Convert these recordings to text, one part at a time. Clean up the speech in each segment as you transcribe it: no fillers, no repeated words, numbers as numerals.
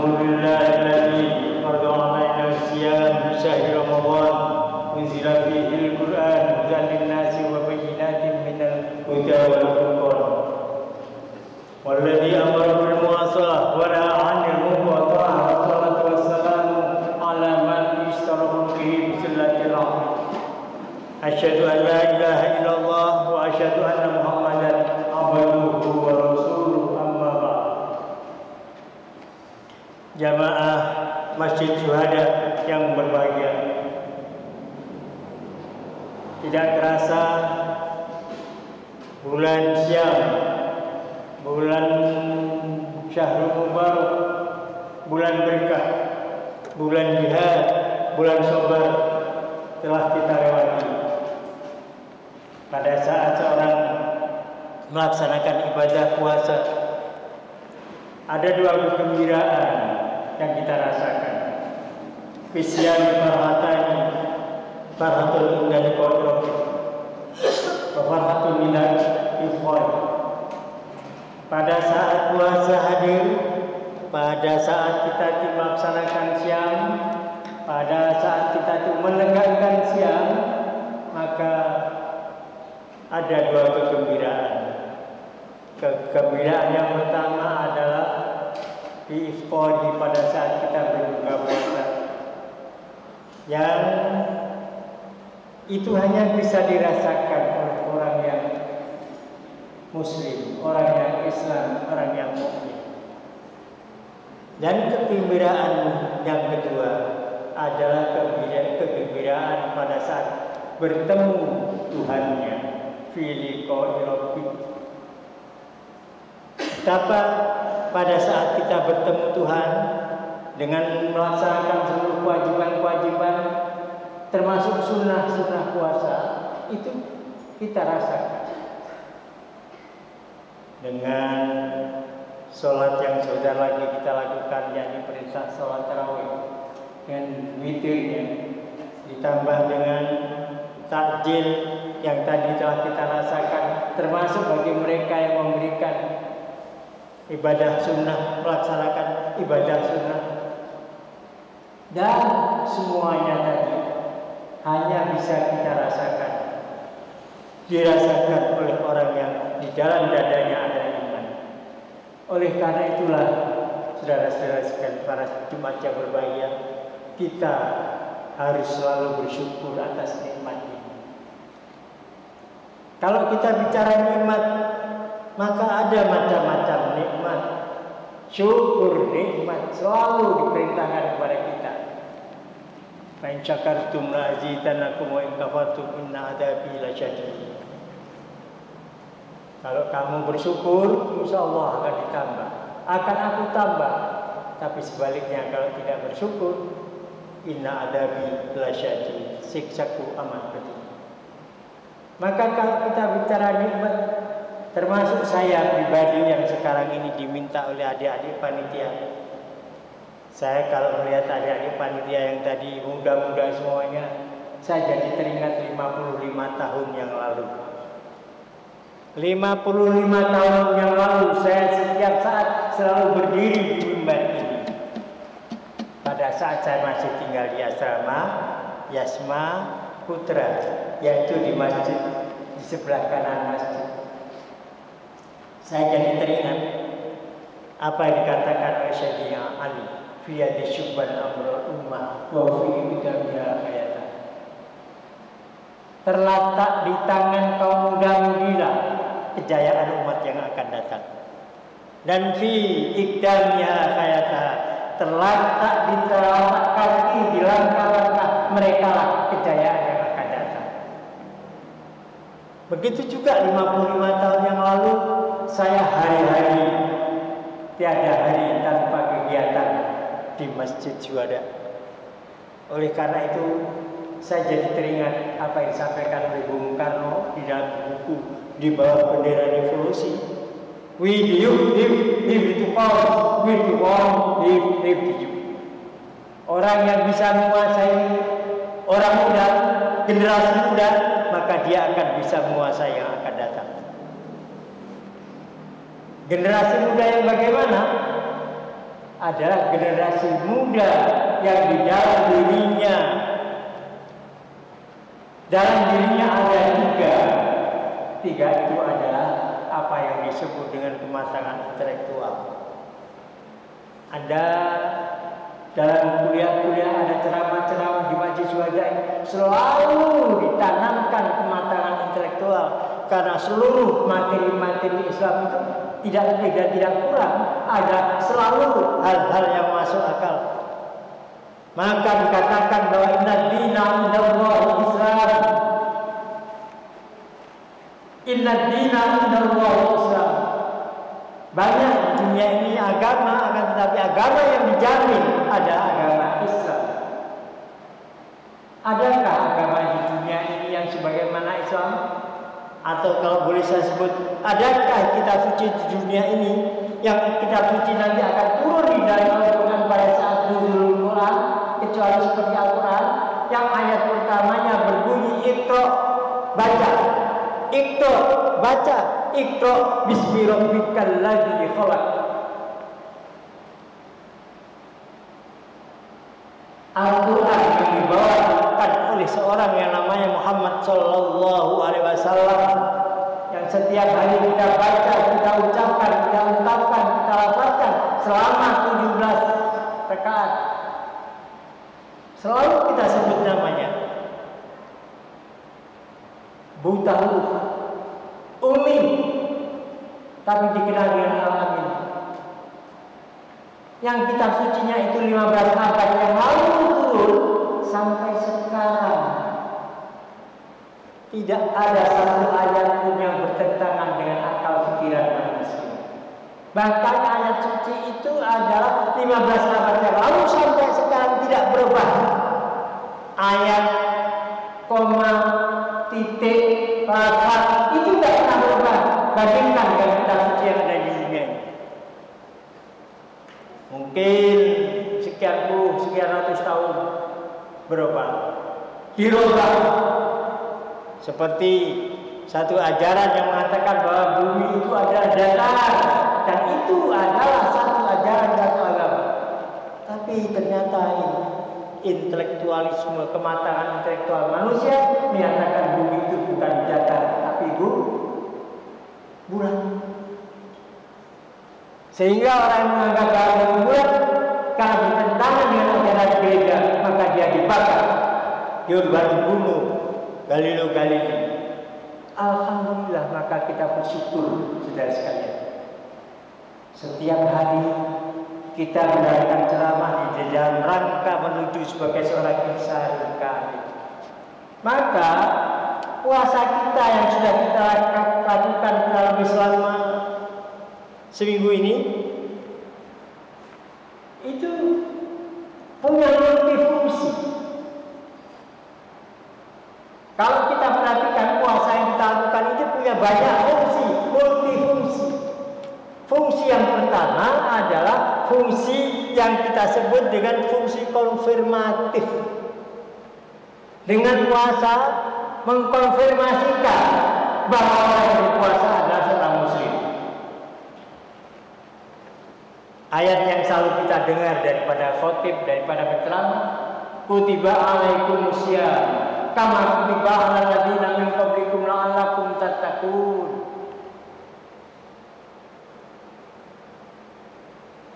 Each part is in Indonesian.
alhamdulillahilladzi farada 'alaina siyam syahr Ramadan unzila fihi al-Qur'an hudan lin-nasi wa bayyinatin minal huda wal furqan walladzi amara bil muwasalah wa nahaa 'anil munkar wa salatu wassalamu 'ala man ishtarahu bihi billatil 'azim asyhadu an la ilaha illallah wa asyhadu anna muhammadan abduhu wa rasuluh amma ba'd. Jamaah Masjid Syuhada yang berbahagia, tidak terasa bulan Syam, bulan Syahrul Mubarak, bulan berkah, bulan jihad, bulan sabar telah kita lewati. Pada saat seorang melaksanakan ibadah puasa, ada dua kegembiraan yang kita rasakan. Fisyami farhatani, farhatul indal qadr, wa farhatul minal ifar. Pada saat puasa hadir, pada saat kita melaksanakan syam, pada saat kita menegakkan syam, maka ada dua kegembiraan. Kegembiraan yang pertama adalah diiftari pada saat kita berbuka puasa, yang itu hanya bisa dirasakan oleh orang yang muslim, orang yang Islam, orang yang mukmin. Dan kegembiraan yang kedua adalah kegembiraan pada saat bertemu Tuhannya, fi liqa'i rabbih. Betapa pada saat kita bertemu Tuhan dengan melaksanakan seluruh kewajiban-kewajiban termasuk sunnah-sunnah puasa, itu kita rasakan dengan sholat yang sudah lagi kita lakukan, yakni perintah sholat tarawih dengan witirnya, ditambah dengan takjil yang tadi telah kita rasakan, termasuk bagi mereka yang memberikan ibadah sunnah, melaksanakan ibadah sunnah, dan semuanya tadi hanya bisa kita rasakan, dirasakan oleh orang yang di dalam dadanya ada iman. Oleh karena itulah, saudara-saudara sekalian, para jemaat yang berbahagia, kita harus selalu bersyukur atas nikmat ini. Kalau kita bicara nikmat, maka ada macam-macam nikmat. Syukur nikmat selalu diperintahkan kepada kita. Fa in syakartum la azidannakum wa in kafartum inna adzabi lasyadid. Kalau kamu bersyukur, insyaallah akan ditambah, akan aku tambah. Tapi sebaliknya kalau tidak bersyukur, inna adzabi lasyadid, siksaku amat pedih. Maka kalau kita bicara nikmat, termasuk saya pribadi yang sekarang ini diminta oleh adik-adik panitia. Saya kalau melihat adik-adik panitia yang tadi muda-muda semuanya, saya jadi teringat 55 tahun yang lalu. 55 tahun yang lalu saya setiap saat selalu berdiri di mimbar ini. Pada saat saya masih tinggal di asrama Yasma Putra, yaitu di masjid di sebelah kanan masjid. Saya jadi teringat apa yang dikatakan oleh Sayyidina Ali, fi yadi syubban amrul ummah wa fi bidamiha hayatan. Terletak di tangan kaum muda-mudilah kejayaan umat yang akan datang. Dan fi ikdamiha hayatan, terletak di telapak kaki, di langkah-langkah mereka lah kejayaan yang akan datang. Begitu juga 55 tahun yang lalu, saya hari-hari tiada hari tanpa kegiatan di Masjid Syuhada. Oleh karena itu, saya jadi teringat apa yang disampaikan oleh Bung Karno di dalam buku Di Bawah Bendera Revolusi. We the youth live to power, we the world live to you. Orang yang bisa menguasai orang muda, generasi muda, maka dia akan bisa menguasai yang akan datang. Generasi muda yang bagaimana? adalah generasi muda yang di dalam dirinya ada tiga itu adalah apa yang disebut dengan kematangan intelektual. Ada dalam kuliah-kuliah, ada ceramah-ceramah di Majelis Syuhada selalu ditanamkan kematangan intelektual, karena seluruh materi-materi Islam itu tidak lebih dan tidak kurang, ada selalu hal-hal yang masuk akal. Maka dikatakan bahwa inna dina indallahi Islam. Inna dina indallahi Islam. Banyak di dunia ini agama, akan tetapi agama yang dijamin ada agama Islam. Adakah agama di dunia ini yang sebagaimana Islam? Atau kalau boleh saya sebut, adakah kitab suci di dunia ini yang kitab suci nanti akan turun di dalam Al-Quran pada saat nuzulul Quran, kecuali seperti Al-Quran yang ayat pertamanya berbunyi Iqra, baca. Iqra, baca. Iqra bismi rabbikal ladzi khalaq. Al-Quran yang dibawakan oleh seorang yang namanya Muhammad Sallallahu Alaihi Wasallam, yang setiap hari kita baca, kita ucapkan, kita ungkapkan, kita lafazkan selama 17 rakaat. Selalu kita sebut namanya. Buta huruf, umi, tapi dikenal dengan Al-Amin. Yang kitab sucinya itu 15 abad yang lalu turun sampai sekarang. Tidak ada satu ayat pun yang bertentangan dengan akal pikiran manusia. Bahkan ayat suci itu adalah 15 abad yang lalu sampai sekarang tidak berubah. Ayat, koma, titik, lafaz itu tidak pernah berubah. Bandingkan dengan kitab suci yang ada di dunia ini. Mungkin sekian ratus tahun berubah, dirubah. Seperti satu ajaran yang mengatakan bahwa bumi itu adalah datar, dan itu adalah satu ajaran satu agama. Tapi ternyata intelektualisme, kematangan intelektual manusia menyatakan bumi itu bukan datar, tapi bulan. Sehingga orang yang menganggap bahwa bulan karena bertentangan dengan ajaran gereja, maka dia dibakar, dia dibunuh. Galileo Galilei. Alhamdulillah, maka kita bersyukur saudara sekalian. Setiap hari kita mendengarkan ceramah di dalam rangka menuju sebagai seorang insan kamil. Maka puasa kita yang sudah kita lakukan lebih selama seminggu ini itu punya multifungsi. Kalau kita perhatikan puasa yang kita lakukan itu punya banyak fungsi, multifungsi. Fungsi yang pertama adalah fungsi yang kita sebut dengan fungsi konfirmatif. Dengan puasa mengkonfirmasikan bahwa orang yang berpuasa adalah seorang muslim. Ayat yang selalu kita dengar daripada khotib, daripada penceramah, kutiba alaikumusiyam kama kutiba alal ladzina min qablikum la'allakum tattaqun.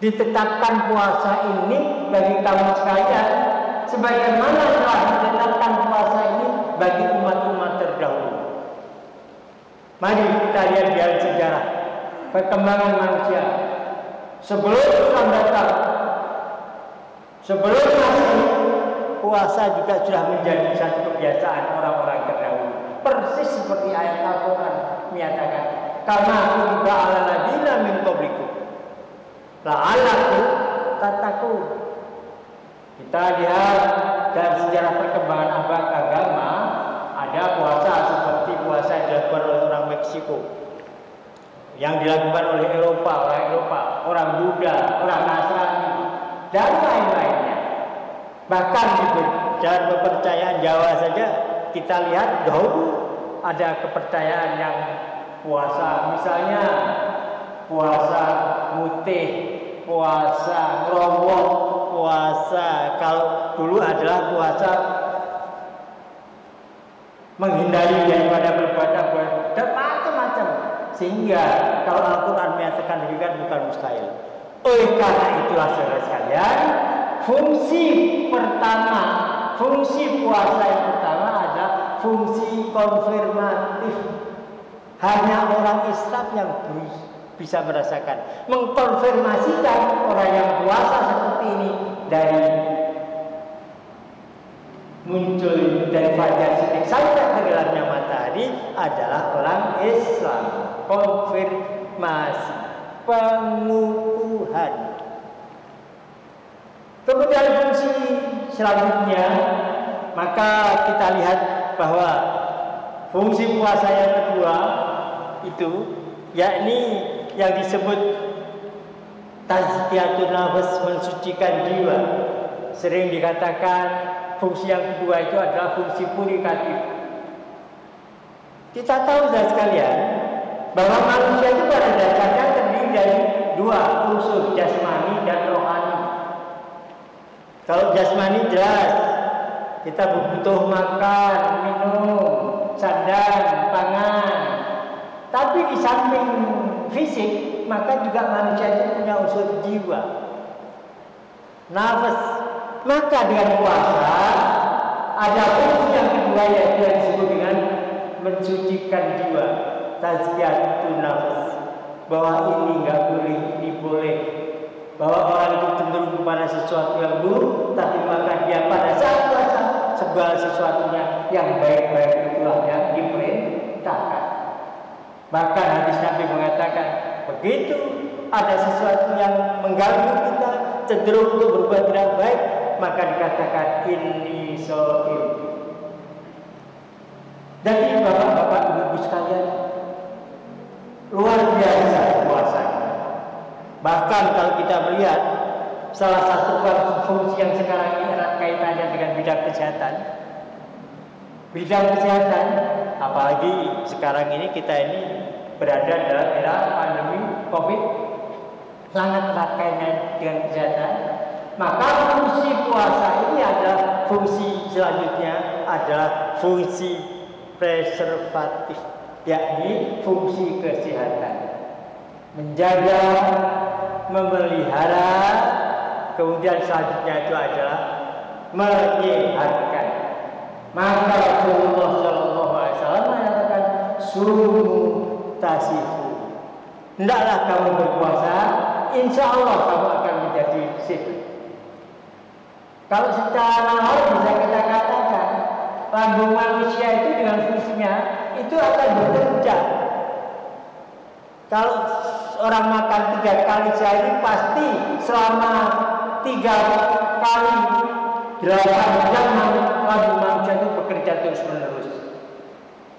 Ditetapkan puasa ini bagi kamu sekalian sebagaimana telah ditetapkan puasa ini bagi umat-umat terdahulu. Mari kita lihat dalam sejarah perkembangan manusia. Sebelum Islam datang, sebelum Masehi, puasa juga sudah menjadi satu kebiasaan orang-orang terdahulu. Persis seperti ayat Al-Quran menyatakan, "Kama kutiba alal ladzina min qablikum la'allakum tattaqun." Kita lihat dalam sejarah perkembangan agama, ada puasa seperti puasa yang dilakukan oleh orang Meksiko, yang dilakukan oleh Eropa, orang Buddha, orang Nasrani, dan lain-lainnya. Bahkan di dalam kepercayaan Jawa saja kita lihat dahulu ada kepercayaan yang puasa, misalnya puasa mutih puasa ngerowok, puasa kalau dulu adalah puasa menghindari daripada perbuatan dan macam-macam, sehingga kalau Al-Quran menyatakan demikian bukan mustahil. Oleh karena itulah saudara sekalian, fungsi pertama, fungsi puasa yang pertama adalah fungsi konfirmatif. Hanya orang Islam yang bisa merasakan, mengkonfirmasikan orang yang puasa seperti ini dari muncul dari fajar sidik sampai tenggelamnya matahari adalah orang Islam. Konfirmasi, pengukuhan. Kemudian fungsi selanjutnya, maka kita lihat bahwa fungsi puasa yang kedua itu yakni yang disebut tazkiyatun nafs, mensucikan jiwa. Sering dikatakan fungsi yang kedua itu adalah fungsi purikatif. Kita tahu saudara sekalian bahwa manusia itu pada dasarnya terdiri dari dua unsur, jasmani dan rohani. Kalau jasmani jelas, kita butuh makan, minum, sandang, pangan. Tapi di samping fisik, maka juga manusia itu punya unsur jiwa, nafas. Maka dengan puasa ada fungsi yang kedua yaitu yang disebut dengan mensucikan jiwa, tazkiyatun nafs. Bahwa ini enggak boleh, ini boleh. Bahwa orang itu cenderung kepada sesuatu yang buruk, tapi maka dia pada saat puasa segala sesuatunya yang baik-baik itulah yang diperintahkan. Bahkan hadis Nabi mengatakan, begitu ada sesuatu yang mengganggu kita, cenderung untuk berbuat tidak baik, maka dikatakan inni shaim. Jadi bapak-bapak, ibu-ibu sekalian, luar biasa puasa. Bahkan kalau kita melihat salah satu fungsi yang sekarang ini erat kaitannya dengan bidang kesehatan. Bidang kesehatan, apalagi sekarang ini kita ini berada dalam era pandemi COVID, sangat erat kaitannya dengan kesehatan. Maka fungsi puasa ini adalah fungsi selanjutnya adalah fungsi preservatif, yakni fungsi kesehatan, menjaga, memelihara. Kemudian selanjutnya itu adalah menyehatkan. Maka Rasulullah SAW mengatakan sumu tasifu, hendaklah kamu berpuasa, insya Allah kamu akan menjadi sehat. Kalau secara hal bisa kita katakan lambung manusia itu dengan fungsinya itu akan bekerja. Kalau orang makan 3 kali sehari, pasti selama 3 kali 8 jam lambung manusia itu bekerja terus menerus.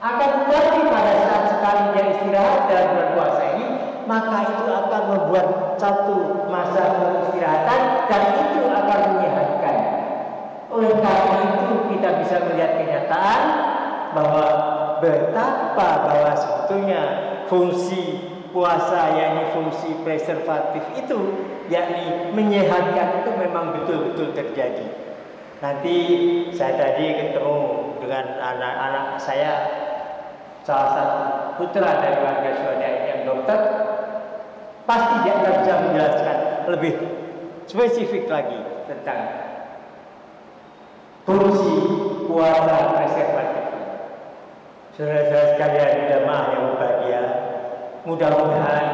Akan tetapi pada saat sekali dia istirahat dalam bulan puasa ini, maka itu akan membuat satu masa peristirahatan dan itu akan menyehatkan. Oleh karena itu kita bisa melihat kenyataan bahwa betapa bahwa sebetulnya fungsi puasa yakni fungsi preservatif itu, yakni menyehatkan, itu memang betul-betul terjadi. Nanti saya tadi ketemu dengan anak-anak saya, salah satu putra dari warga Swadaya yang dokter, pasti dia akan bisa menjelaskan lebih spesifik lagi tentang fungsi puasa preservatif. Saudara-saudara sekalian, jemaah yang berbahagia, mudah-mudahan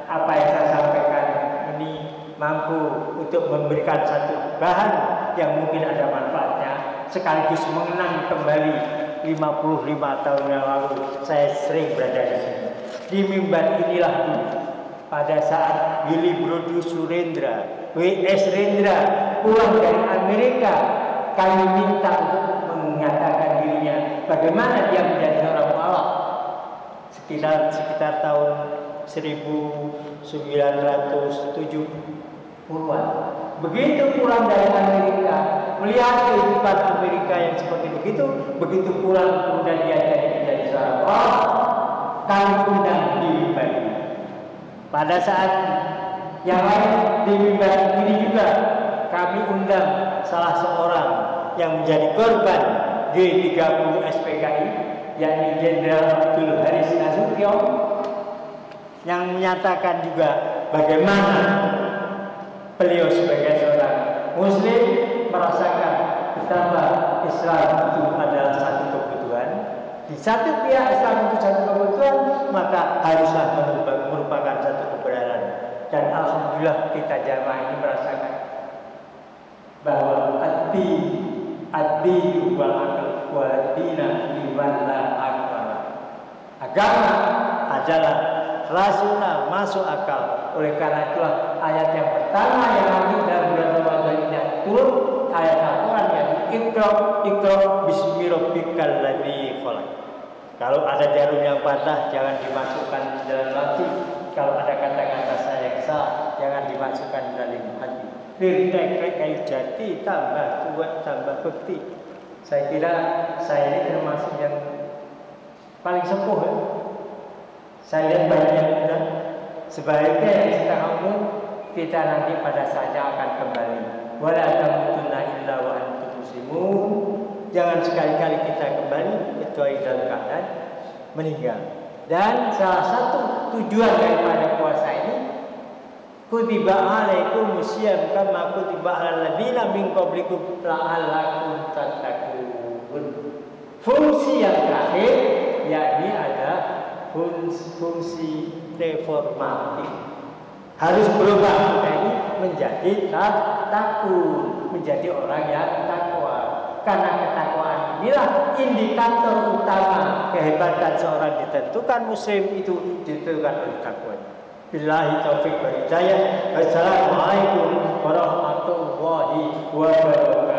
apa yang saya sampaikan ini mampu untuk memberikan satu bahan yang mungkin ada manfaatnya, sekaligus mengenang kembali 55 tahun yang lalu saya sering berada di sini. Di mimbar inilah dulu pada saat Willy Brodu Surendra, W.S. Rendra pulang dari Amerika, kami minta untuk menyatakan dirinya bagaimana dia menjadi seorang mualaf sekitar tahun 1970-an. Begitu pulang dari Amerika, melihat kehidupan Amerika yang seperti begitu pulang kemudian dia menjadi seorang mualaf, kami undang di Bali. Pada saat Yang lain di mimbar ini juga kami undang salah seorang yang menjadi korban G30 SPKI, yakni Jenderal Abdul Haris Nasution, yang menyatakan juga bagaimana beliau sebagai seorang Muslim merasakan betapa Islam itu adalah satu kebutuhan. Di satu pihak Islam itu satu kebutuhan, maka haruslah merupakan satu kebenaran. Dan alhamdulillah kita jamaah ini merasakan bahwa ad-din wal dina liwalla akbar. Agama adalah rasional, masuk akal. Oleh karena itulah ayat yang pertama yang kami dalam bulan Ramadan ini turun, ayat Al-Quran yang Iqra bismi rabbikal ladzi khalaq. Kalau ada jarum yang patah jangan dimasukkan di dalam hati. Kalau ada kata-kata saya yang salah jangan dimasukkan di dalam hati. Rintek kayu jati, tambah tua, tambah bekti. Saya kira saya ini termasuk yang paling sepuh. Saya lihat banyak yang muda. Sebaliknya yang setengah umur, kita nanti pada saatnya akan kembali. Wala tamutunna illa wa antum muslimun. Jangan sekali-kali kita kembali kecuali dalam keadaan meninggal. Dan salah satu tujuan daripada puasa ini, kutiba alaikum siyam kama kutiba alal ladzina min qablikum la'allakum tattaqun. Fungsi yang terakhir yakni ada fungsi reformatif. Harus berubah kita ini menjadi takut, menjadi orang yang takwa. Karena ketakwaan inilah indikator utama kehebatan seorang ditentukan muslim itu ditentukan oleh takwa. Billahi taufiq wal hidayah. Wassalamualaikum warahmatullahi wabarakatuh.